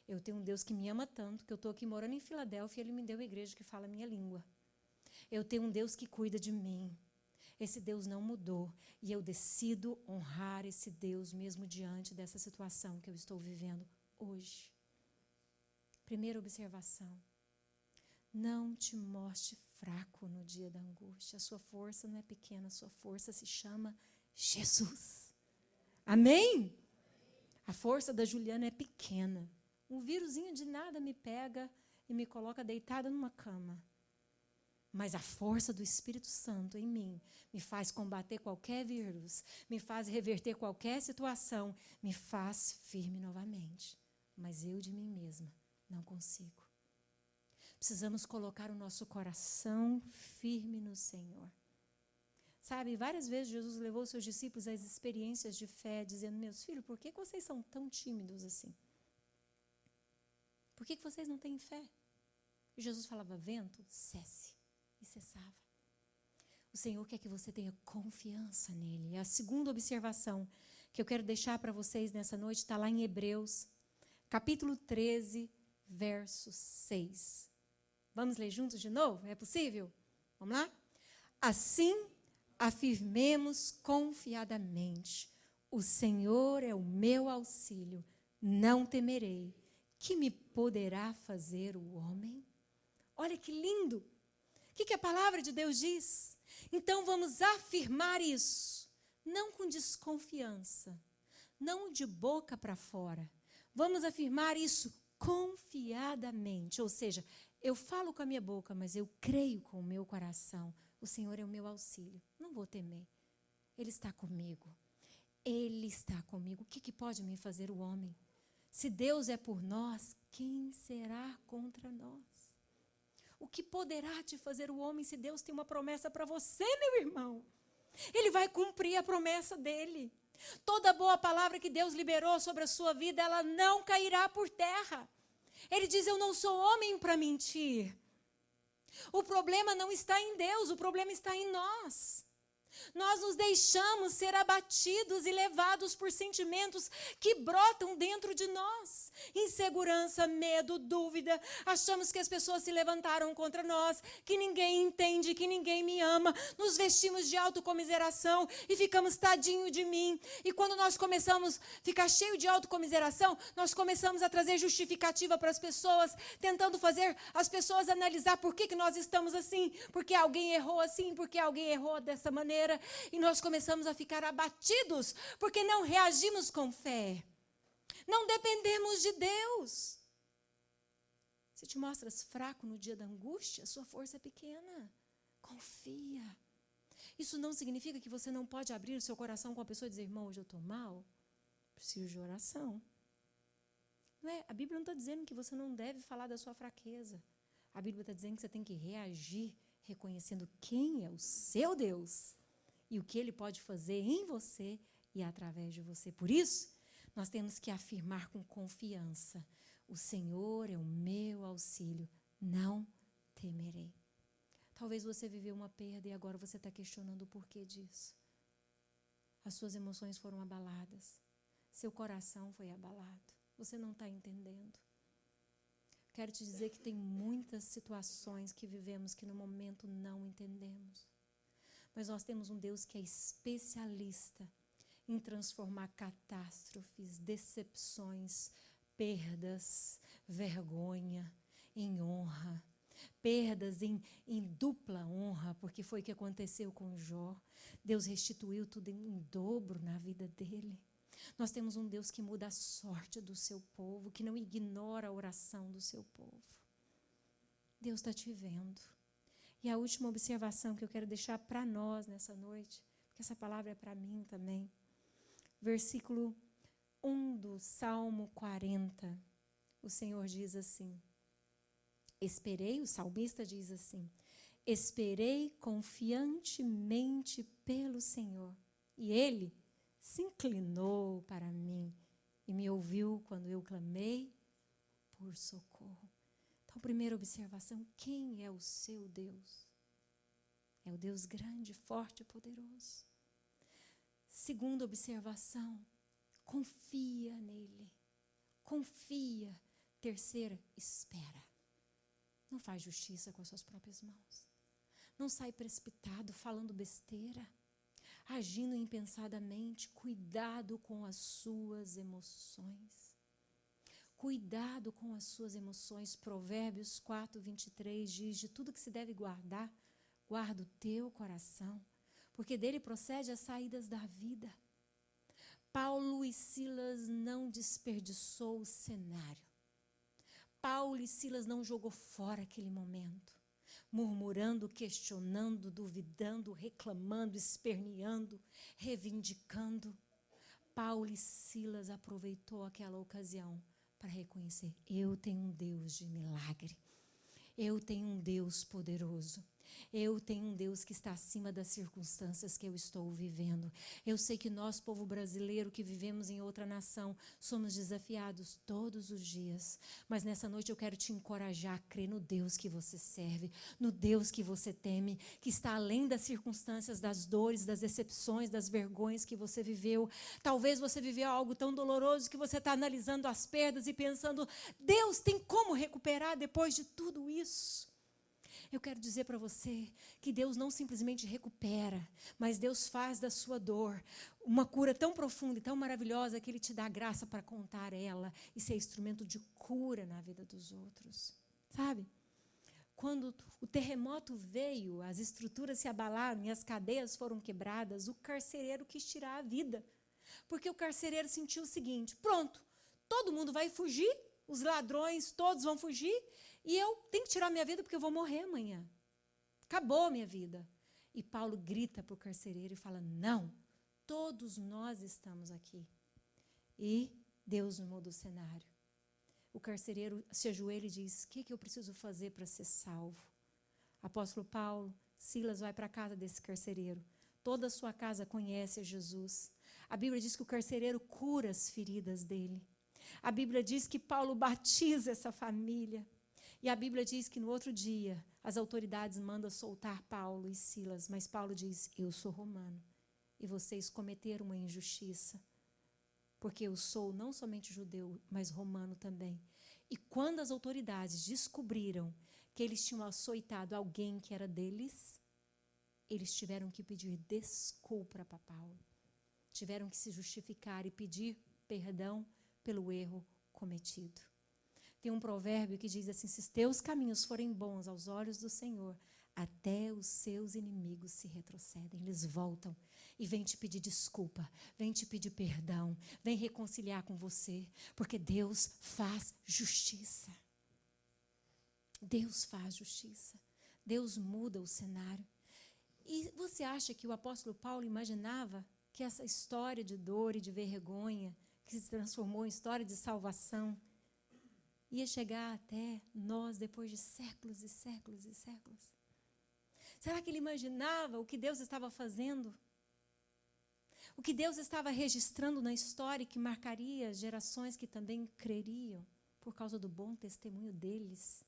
Eu tenho um Deus que me ama tanto que eu estou aqui morando em Filadélfia e Ele me deu uma igreja que fala a minha língua. Eu tenho um Deus que cuida de mim. Esse Deus não mudou e eu decido honrar esse Deus mesmo diante dessa situação que eu estou vivendo hoje. Primeira observação. Não te mostre fraco no dia da angústia. A sua força não é pequena, a sua força se chama Jesus. Amém? A força da Juliana é pequena. Um vírusinho de nada me pega e me coloca deitada numa cama. Mas a força do Espírito Santo em mim me faz combater qualquer vírus, me faz reverter qualquer situação, me faz firme novamente. Mas eu de mim mesma não consigo. Precisamos colocar o nosso coração firme no Senhor. Sabe, várias vezes Jesus levou seus discípulos às experiências de fé, dizendo, meus filhos, por que vocês são tão tímidos assim? Por que vocês não têm fé? E Jesus falava, vento, cesse. E cessava. O Senhor quer que você tenha confiança nele. E a segunda observação que eu quero deixar para vocês nessa noite está lá em Hebreus, capítulo 13, verso 6. Vamos ler juntos de novo? É possível? Vamos lá? Assim, afirmemos confiadamente, o Senhor é o meu auxílio, não temerei. Que me poderá fazer o homem? Olha que lindo! O que a palavra de Deus diz? Então vamos afirmar isso, não com desconfiança, não de boca para fora. Vamos afirmar isso confiadamente, ou seja, eu falo com a minha boca, mas eu creio com o meu coração. O Senhor é o meu auxílio, não vou temer. Ele está comigo. Ele está comigo. O que pode me fazer o homem? Se Deus é por nós, quem será contra nós? O que poderá te fazer o homem se Deus tem uma promessa para você, meu irmão? Ele vai cumprir a promessa dele. Toda boa palavra que Deus liberou sobre a sua vida, ela não cairá por terra. Ele diz, eu não sou homem para mentir. O problema não está em Deus, o problema está em nós. Nós nos deixamos ser abatidos e levados por sentimentos que brotam dentro de nós. Insegurança, medo, dúvida. Achamos que as pessoas se levantaram contra nós, que ninguém entende, que ninguém me ama. Nos vestimos de autocomiseração e ficamos tadinho de mim. E quando nós começamos a ficar cheio de autocomiseração, nós começamos a trazer justificativa para as pessoas, tentando fazer as pessoas analisar por que nós estamos assim, porque alguém errou assim, porque alguém errou dessa maneira. E nós começamos a ficar abatidos, porque não reagimos com fé. Não dependemos de Deus. Se te mostras fraco no dia da angústia, sua força é pequena. Confia. Isso não significa que você não pode abrir o seu coração com a pessoa e dizer, irmão, hoje eu estou mal, preciso de oração. Não é? A Bíblia não está dizendo que você não deve falar da sua fraqueza. A Bíblia está dizendo que você tem que reagir reconhecendo quem é o seu Deus e o que Ele pode fazer em você e através de você. Por isso, nós temos que afirmar com confiança, o Senhor é o meu auxílio, não temerei. Talvez você viveu uma perda e agora você está questionando o porquê disso. As suas emoções foram abaladas, seu coração foi abalado, você não está entendendo. Quero te dizer que tem muitas situações que vivemos que no momento não entendemos. Mas nós temos um Deus que é especialista em transformar catástrofes, decepções, perdas, vergonha em honra. Perdas em dupla honra, porque foi o que aconteceu com Jó. Deus restituiu tudo em dobro na vida dele. Nós temos um Deus que muda a sorte do seu povo, que não ignora a oração do seu povo. Deus está te vendo. E a última observação que eu quero deixar para nós nessa noite, porque essa palavra é para mim também. Versículo 1 do Salmo 40. O Senhor diz assim, o salmista diz assim, esperei confiantemente pelo Senhor, e Ele se inclinou para mim e me ouviu quando eu clamei por socorro. Então, primeira observação, quem é o seu Deus? É o Deus grande, forte e poderoso. Segunda observação, confia nele. Confia. Terceira, espera. Não faz justiça com as suas próprias mãos. Não sai precipitado, falando besteira, agindo impensadamente. Cuidado com as suas emoções. Cuidado com as suas emoções. Provérbios 4, 23 diz, de tudo que se deve guardar, guarda o teu coração, porque dele procede as saídas da vida. Paulo e Silas não desperdiçou o cenário. Paulo e Silas não jogou fora aquele momento, murmurando, questionando, duvidando, reclamando, esperneando, reivindicando. Paulo e Silas aproveitou aquela ocasião para reconhecer, eu tenho um Deus de milagre, eu tenho um Deus poderoso. Eu tenho um Deus que está acima das circunstâncias que eu estou vivendo. Eu sei que nós, povo brasileiro, que vivemos em outra nação, somos desafiados todos os dias. Mas nessa noite eu quero te encorajar a crer no Deus que você serve, no Deus que você teme, que está além das circunstâncias, das dores, das decepções, das vergonhas que você viveu. Talvez você viveu algo tão doloroso que você está analisando as perdas e pensando, Deus tem como recuperar depois de tudo isso? Eu quero dizer para você que Deus não simplesmente recupera, mas Deus faz da sua dor uma cura tão profunda e tão maravilhosa que Ele te dá graça para contar ela e ser instrumento de cura na vida dos outros. Sabe? Quando o terremoto veio, as estruturas se abalaram e as cadeias foram quebradas, o carcereiro quis tirar a vida. Porque o carcereiro sentiu o seguinte, pronto, todo mundo vai fugir, os ladrões todos vão fugir, e eu tenho que tirar minha vida porque eu vou morrer amanhã. Acabou a minha vida. E Paulo grita para o carcereiro e fala, não, todos nós estamos aqui. E Deus muda o cenário. O carcereiro se ajoelha e diz, o que eu preciso fazer para ser salvo? Apóstolo Paulo, Silas vai para a casa desse carcereiro. Toda a sua casa conhece a Jesus. A Bíblia diz que o carcereiro cura as feridas dele. A Bíblia diz que Paulo batiza essa família. E a Bíblia diz que no outro dia, as autoridades mandam soltar Paulo e Silas, mas Paulo diz, eu sou romano, e vocês cometeram uma injustiça, porque eu sou não somente judeu, mas romano também. E quando as autoridades descobriram que eles tinham açoitado alguém que era deles, eles tiveram que pedir desculpa para Paulo, tiveram que se justificar e pedir perdão pelo erro cometido. Tem um provérbio que diz assim, se os teus caminhos forem bons aos olhos do Senhor, até os seus inimigos se retrocedem, eles voltam e vêm te pedir desculpa, vêm te pedir perdão, vêm reconciliar com você, porque Deus faz justiça. Deus faz justiça. Deus muda o cenário. E você acha que o apóstolo Paulo imaginava que essa história de dor e de vergonha, que se transformou em história de salvação, ia chegar até nós depois de séculos e séculos e séculos? Será que ele imaginava o que Deus estava fazendo? O que Deus estava registrando na história e que marcaria gerações que também creriam por causa do bom testemunho deles?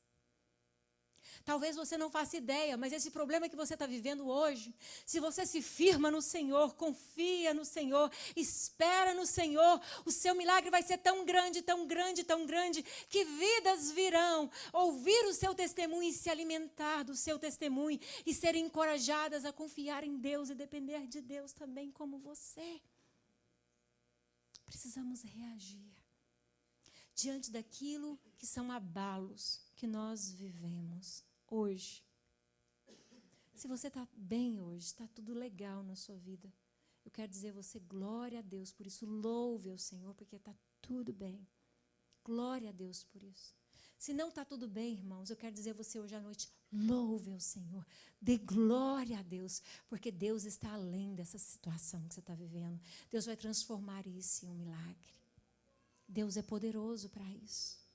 Talvez você não faça ideia, mas esse problema que você está vivendo hoje, se você se firma no Senhor, confia no Senhor, espera no Senhor, o seu milagre vai ser tão grande, tão grande, tão grande, que vidas virão ouvir o seu testemunho e se alimentar do seu testemunho e serem encorajadas a confiar em Deus e depender de Deus também como você. Precisamos reagir diante daquilo que são abalos que nós vivemos hoje. Se você está bem hoje, está tudo legal na sua vida, eu quero dizer a você, glória a Deus por isso, louve ao Senhor, porque está tudo bem. Glória a Deus por isso. Se não está tudo bem, irmãos, eu quero dizer a você hoje à noite, louve o Senhor, dê glória a Deus, porque Deus está além dessa situação que você está vivendo. Deus vai transformar isso em um milagre. Deus é poderoso para isso.